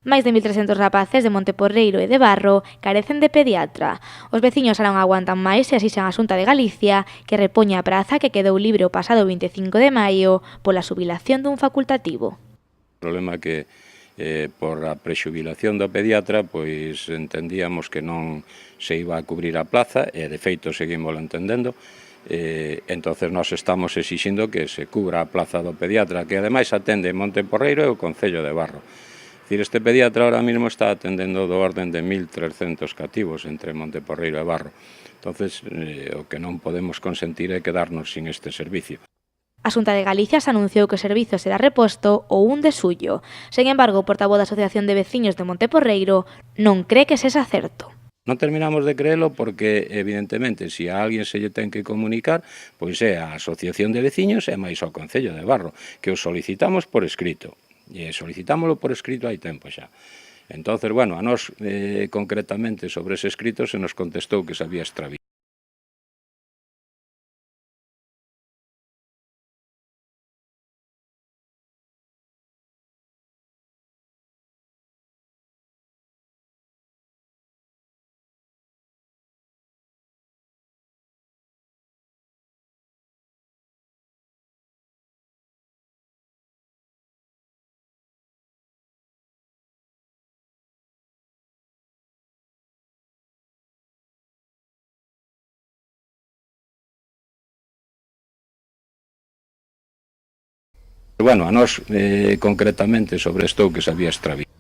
Máis de 1.300 rapaces de Monteporreiro e de Barro carecen de pediatra. Os veciños xa non aguantan máis e asixan a Xunta de Galicia que repoña a praza que quedou libre o pasado 25 de maio pola xubilación dun facultativo. O problema é que por a prexubilación do pediatra pois entendíamos que non se iba a cubrir a plaza e de feito seguimos entendendo. Entonces nós estamos exixindo que se cubra a plaza do pediatra que ademais atende Monteporreiro e o Concello de Barro. Este pediatra ahora mismo está atendendo do orden de 1.300 cativos entre Monteporreiro e Barro. Entonces, o que non podemos consentir é quedarnos sin este servicio. A Xunta de Galicia se anunciou que o servizo será reposto o 1 de xullo. Sen embargo, o portavoz da Asociación de Veciños de Monteporreiro non cree que sexa certo. Non terminamos de creelo porque, evidentemente, se a alguén se lle ten que comunicar, pois é a Asociación de Veciños e máis ao Concello de Barro, que o solicitamos por escrito. E solicitámoslo por escrito hai tempo xa. Entonces, bueno, a nós concretamente sobre ese escrito se nos contestou que se había extraviado. Bueno, a nós concretamente sobre isto que se había extraviado.